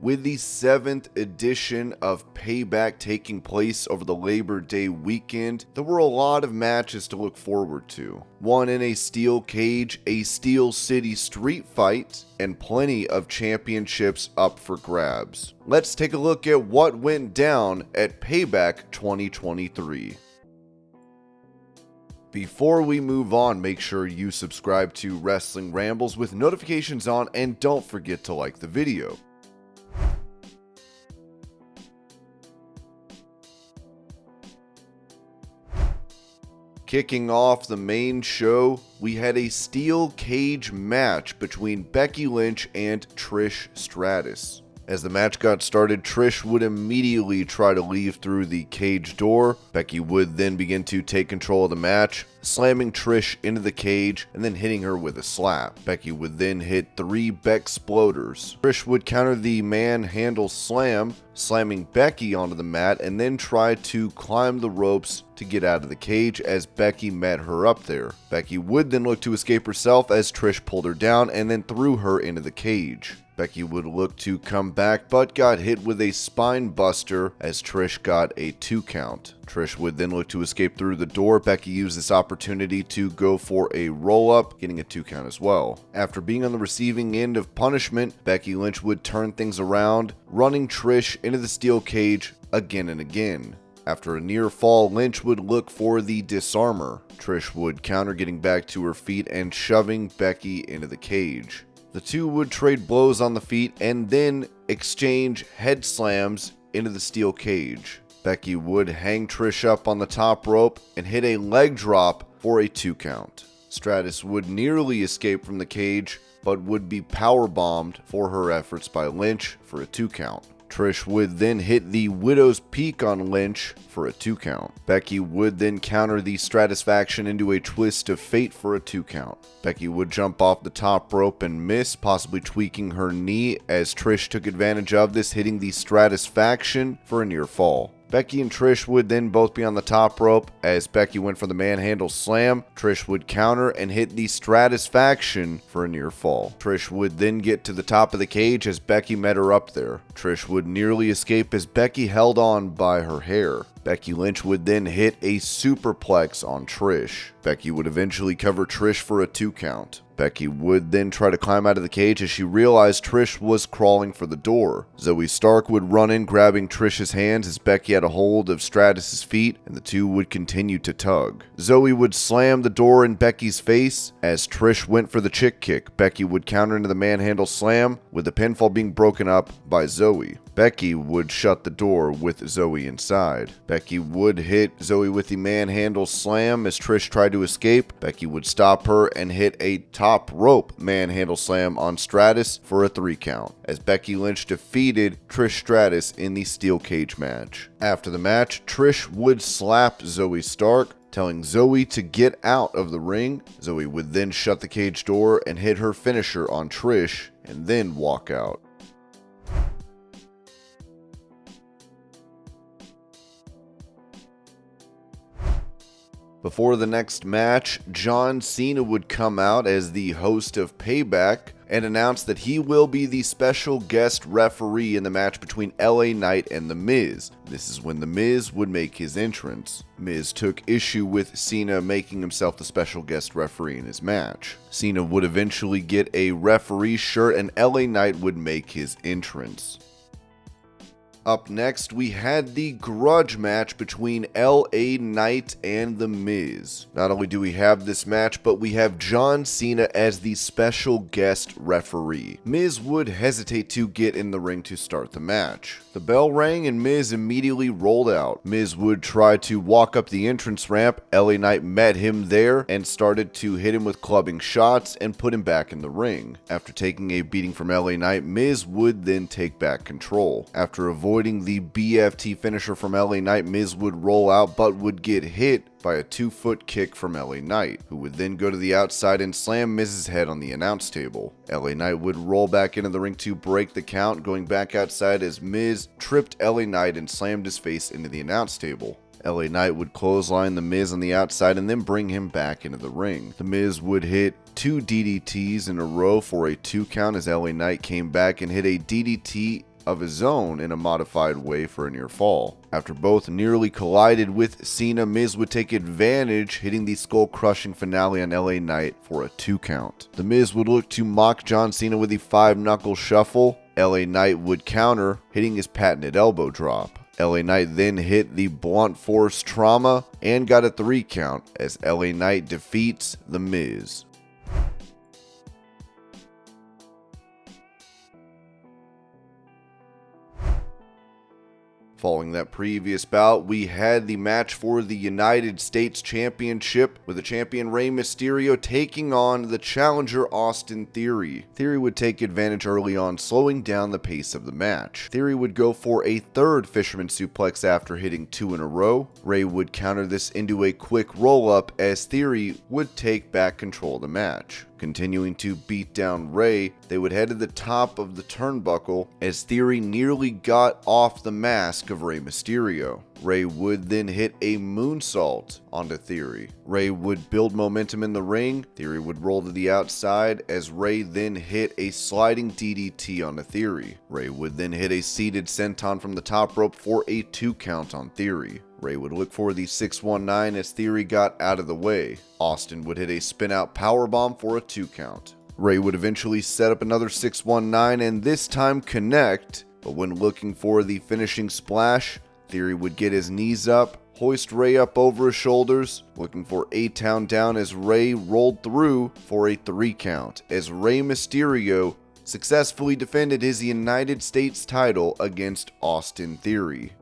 With the 7th edition of Payback taking place over the Labor Day weekend, there were a lot of matches to look forward to. One in a steel cage, a Steel City street fight, and plenty of championships up for grabs. Let's take a look at what went down at Payback 2023. Before we move on, make sure you subscribe to Wrestling Rambles with notifications on, and don't forget to like the video. Kicking off the main show, we had a steel cage match between Becky Lynch and Trish Stratus. As the match got started, Trish would immediately try to leave through the cage door. Becky would then begin to take control of the match, slamming Trish into the cage and then hitting her with a slap. Becky would then hit 3 Beck-sploders. Trish would counter the manhandle slam, slamming Becky onto the mat, and then try to climb the ropes to get out of the cage as Becky met her up there. Becky would then look to escape herself as Trish pulled her down and then threw her into the cage. Becky would look to come back but got hit with a spine buster as Trish got a 2 count. Trish would then look to escape through the door. Becky used this opportunity to go for a roll-up, getting a 2 count as well. After being on the receiving end of punishment, Becky Lynch would turn things around, running Trish into the steel cage again and again. After a near fall, Lynch would look for the disarmor. Trish would counter, getting back to her feet and shoving Becky into the cage. The two would trade blows on the feet and then exchange head slams into the steel cage. Becky would hang Trish up on the top rope and hit a leg drop for a 2 count. Stratus would nearly escape from the cage, but would be powerbombed for her efforts by Lynch for a 2 count. Trish would then hit the Widow's Peak on Lynch for a 2 count. Becky would then counter the Stratusfaction into a Twist of Fate for a 2 count. Becky would jump off the top rope and miss, possibly tweaking her knee, as Trish took advantage of this, hitting the Stratusfaction for a near fall. Becky and Trish would then both be on the top rope. As Becky went for the manhandle slam, Trish would counter and hit the Stratusfaction for a near fall. Trish would then get to the top of the cage as Becky met her up there. Trish would nearly escape as Becky held on by her hair. Becky Lynch would then hit a superplex on Trish. Becky would eventually cover Trish for a 2 count. Becky would then try to climb out of the cage as she realized Trish was crawling for the door. Zoe Stark would run in, grabbing Trish's hands as Becky had a hold of Stratus's feet, and the two would continue to tug. Zoe would slam the door in Becky's face as Trish went for the chick kick. Becky would counter into the manhandle slam, with the pinfall being broken up by Zoe. Becky would shut the door with Zoe inside. Becky would hit Zoe with the manhandle slam as Trish tried to escape. Becky would stop her and hit a top rope manhandle slam on Stratus for a 3 count, as Becky Lynch defeated Trish Stratus in the steel cage match. After the match, Trish would slap Zoe Stark, telling Zoe to get out of the ring. Zoe would then shut the cage door and hit her finisher on Trish and then walk out. Before the next match, John Cena would come out as the host of Payback and announce that he will be the special guest referee in the match between LA Knight and The Miz. This is when The Miz would make his entrance. Miz took issue with Cena making himself the special guest referee in his match. Cena would eventually get a referee shirt and LA Knight would make his entrance. Up next, we had the grudge match between LA Knight and The Miz. Not only do we have this match, but we have John Cena as the special guest referee. Miz would hesitate to get in the ring to start the match. The bell rang and Miz immediately rolled out. Miz would try to walk up the entrance ramp. LA Knight met him there and started to hit him with clubbing shots and put him back in the ring. After taking a beating from LA Knight, Miz would then take back control. After avoiding the BFT finisher from LA Knight, Miz would roll out but would get hit by a 2-foot kick from LA Knight, who would then go to the outside and slam Miz's head on the announce table. LA Knight would roll back into the ring to break the count, going back outside as Miz tripped LA Knight and slammed his face into the announce table. LA Knight would clothesline The Miz on the outside and then bring him back into the ring. The Miz would hit 2 DDTs in a row for a 2 count as LA Knight came back and hit a DDT of his own in a modified way for a near fall. After both nearly collided with Cena, Miz would take advantage, hitting the skull-crushing finale on LA Knight for a 2 count. The Miz would look to mock John Cena with the 5-knuckle shuffle. LA Knight would counter, hitting his patented elbow drop. LA Knight then hit the blunt force trauma and got a 3 count as LA Knight defeats The Miz. Following that previous bout, we had the match for the United States Championship, with the champion Rey Mysterio taking on the challenger Austin Theory. Theory would take advantage early on, slowing down the pace of the match. Theory would go for a 3rd fisherman suplex after hitting 2 in a row. Rey would counter this into a quick roll-up as Theory would take back control of the match. Continuing to beat down Rey, they would head to the top of the turnbuckle as Theory nearly got off the mask of Rey Mysterio. Rey would then hit a moonsault onto Theory. Rey would build momentum in the ring. Theory would roll to the outside as Rey then hit a sliding DDT onto Theory. Rey would then hit a seated senton from the top rope for a 2 count on Theory. Rey would look for the 619 as Theory got out of the way. Austin would hit a spin-out powerbomb for a 2 count. Rey would eventually set up another 619 and this time connect, but when looking for the finishing splash, Theory would get his knees up, hoist Rey up over his shoulders, looking for A-Town down as Rey rolled through for a 3 count, as Rey Mysterio successfully defended his United States title against Austin Theory.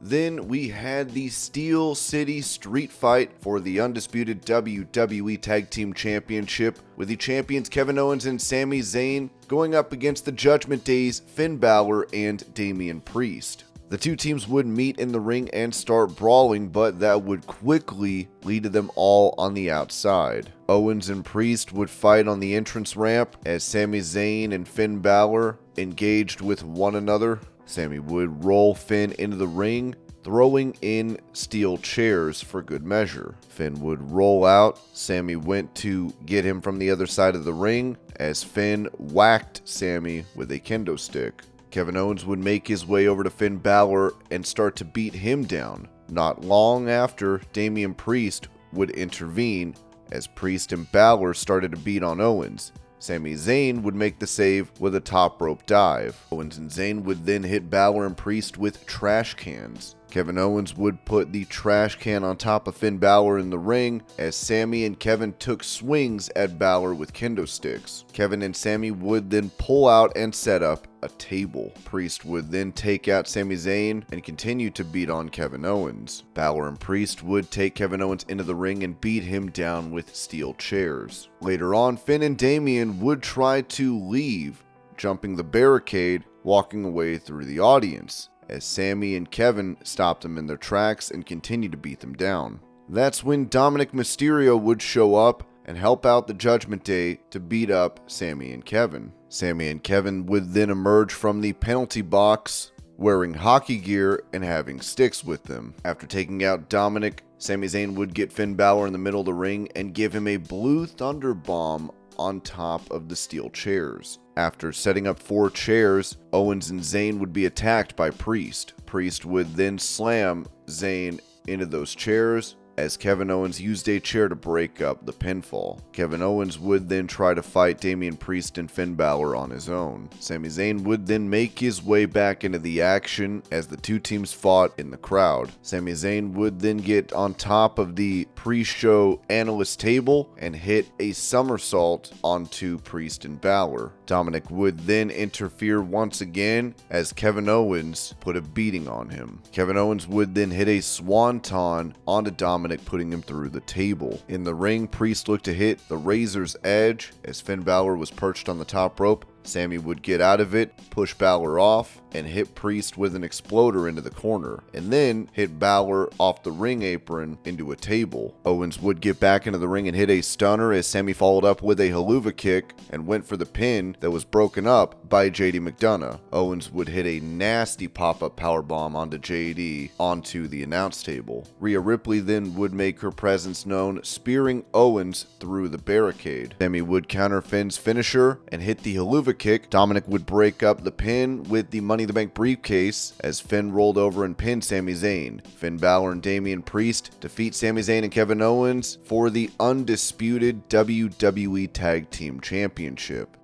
Then we had the Steel City Street Fight for the undisputed WWE Tag Team Championship, with the champions Kevin Owens and Sami Zayn going up against the Judgment Day's Finn Balor and Damian Priest. The two teams would meet in the ring and start brawling, but that would quickly lead to them all on the outside. Owens and Priest would fight on the entrance ramp as Sami Zayn and Finn Balor engaged with one another. Sami would roll Finn into the ring, throwing in steel chairs for good measure. Finn would roll out. Sami went to get him from the other side of the ring as Finn whacked Sami with a kendo stick. Kevin Owens would make his way over to Finn Balor and start to beat him down. Not long after, Damian Priest would intervene as Priest and Balor started to beat on Owens. Sami Zayn would make the save with a top rope dive. Owens and Zayn would then hit Balor and Priest with trash cans. Kevin Owens would put the trash can on top of Finn Balor in the ring as Sami and Kevin took swings at Balor with kendo sticks. Kevin and Sami would then pull out and set up a table. Priest would then take out Sami Zayn and continue to beat on Kevin Owens. Balor and Priest would take Kevin Owens into the ring and beat him down with steel chairs. Later on, Finn and Damian would try to leave, jumping the barricade, walking away through the audience, as Sami and Kevin stopped them in their tracks and continued to beat them down. That's when Dominic Mysterio would show up and help out the Judgment Day to beat up Sami and Kevin. Sami and Kevin would then emerge from the penalty box wearing hockey gear and having sticks with them. After taking out Dominic, Sami Zayn would get Finn Balor in the middle of the ring and give him a blue thunder bomb on top of the steel chairs. After setting up 4 chairs, Owens and Zayn would be attacked by Priest. Priest would then slam Zayn into those chairs as Kevin Owens used a chair to break up the pinfall. Kevin Owens would then try to fight Damian Priest and Finn Balor on his own. Sami Zayn would then make his way back into the action as the two teams fought in the crowd. Sami Zayn would then get on top of the pre-show analyst table and hit a somersault onto Priest and Balor. Dominic would then interfere once again as Kevin Owens put a beating on him. Kevin Owens would then hit a swanton onto Dominic, putting him through the table. In the ring, Priest looked to hit the Razor's Edge as Finn Balor was perched on the top rope, Sami would get out of it, push Balor off, and hit Priest with an exploder into the corner, and then hit Balor off the ring apron into a table. Owens would get back into the ring and hit a stunner as Sami followed up with a haluva kick and went for the pin that was broken up by JD McDonough. Owens would hit a nasty pop-up powerbomb onto JD onto the announce table. Rhea Ripley then would make her presence known, spearing Owens through the barricade. Sami would counter Finn's finisher and hit the haluva kick. Dominic would break up the pin with the Money in the Bank briefcase as Finn rolled over and pinned Sami Zayn. Finn Balor and Damian Priest defeat Sami Zayn and Kevin Owens for the undisputed WWE Tag Team Championship.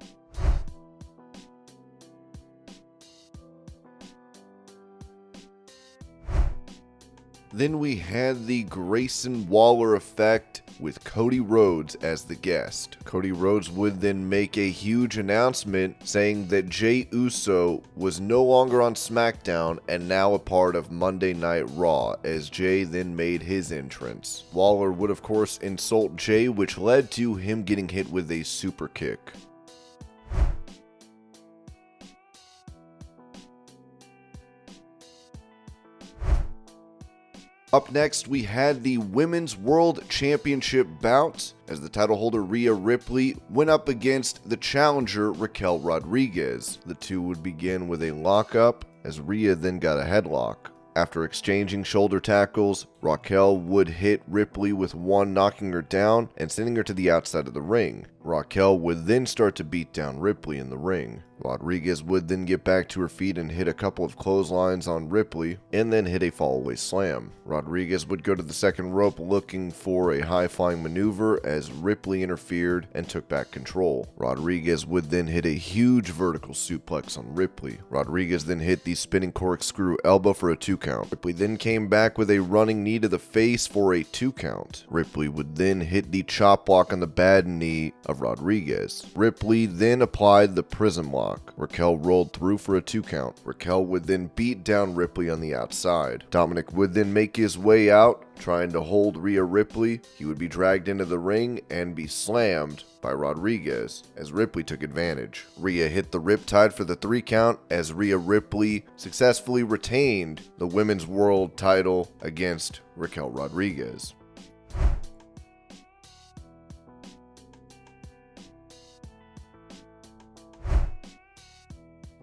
Then we had the Grayson Waller effect with Cody Rhodes as the guest. Cody Rhodes would then make a huge announcement saying that Jey Uso was no longer on SmackDown and now a part of Monday Night Raw, as Jey then made his entrance. Waller would of course insult Jey, which led to him getting hit with a super kick. Up next, we had the Women's World Championship bout as the title holder Rhea Ripley went up against the challenger Raquel Rodriguez. The two would begin with a lockup as Rhea then got a headlock. After exchanging shoulder tackles, Raquel would hit Ripley with one, knocking her down and sending her to the outside of the ring. Raquel would then start to beat down Ripley in the ring. Rodriguez would then get back to her feet and hit a couple of clotheslines on Ripley, and then hit a fallaway slam. Rodriguez would go to the second rope looking for a high-flying maneuver as Ripley interfered and took back control. Rodriguez would then hit a huge vertical suplex on Ripley. Rodriguez then hit the spinning corkscrew elbow for a 2 count. Ripley then came back with a running knee to the face for a 2 count. Ripley would then hit the chop block on the bad knee of Rodriguez. Ripley then applied the prism lock. Raquel rolled through for a 2 count. Raquel would then beat down Ripley on the outside. Dominic would then make his way out, trying to hold Rhea Ripley. He would be dragged into the ring and be slammed by Rodriguez as Ripley took advantage. Rhea hit the Riptide for the 3 count as Rhea Ripley successfully retained the Women's World title against Raquel Rodriguez.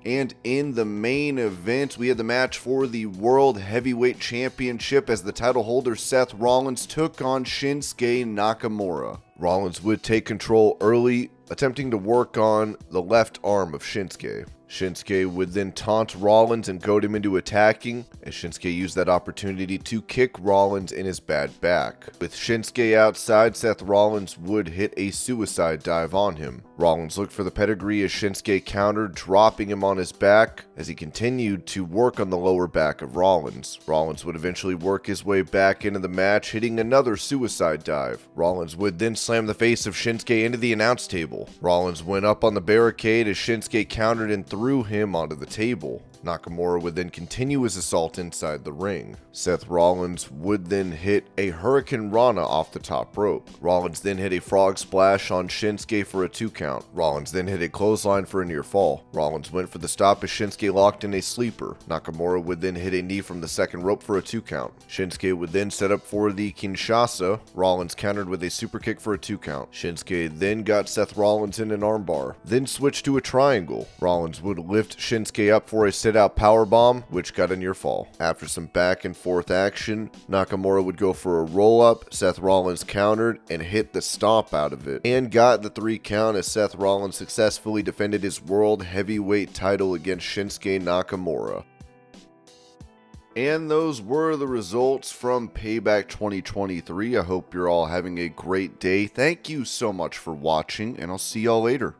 And in the main event, we had the match for the World Heavyweight Championship as the title holder Seth Rollins took on Shinsuke Nakamura. Rollins would take control early, attempting to work on the left arm of Shinsuke. Shinsuke would then taunt Rollins and goad him into attacking, as Shinsuke used that opportunity to kick Rollins in his bad back. With Shinsuke outside, Seth Rollins would hit a suicide dive on him. Rollins looked for the pedigree as Shinsuke countered, dropping him on his back as he continued to work on the lower back of Rollins. Rollins would eventually work his way back into the match, hitting another suicide dive. Rollins would then slam the face of Shinsuke into the announce table. Rollins went up on the barricade as Shinsuke countered and threw him onto the table. Nakamura would then continue his assault inside the ring. Seth Rollins would then hit a Hurricane Rana off the top rope. Rollins then hit a frog splash on Shinsuke for a 2 count. Rollins then hit a clothesline for a near fall. Rollins went for the stop as Shinsuke locked in a sleeper. Nakamura would then hit a knee from the second rope for a 2 count. Shinsuke would then set up for the Kinshasa. Rollins countered with a super kick for a 2 count. Shinsuke then got Seth Rollins in an armbar, then switched to a triangle. Rollins would lift Shinsuke up for a sit-out powerbomb, which got a near fall. After some back and forth action, Nakamura would go for a roll-up. Seth Rollins countered and hit the stomp out of it, and got the 3 count as Seth Rollins successfully defended his World Heavyweight title against Shinsuke Nakamura. And those were the results from Payback 2023. I hope you're all having a great day. Thank you so much for watching, and I'll see y'all later.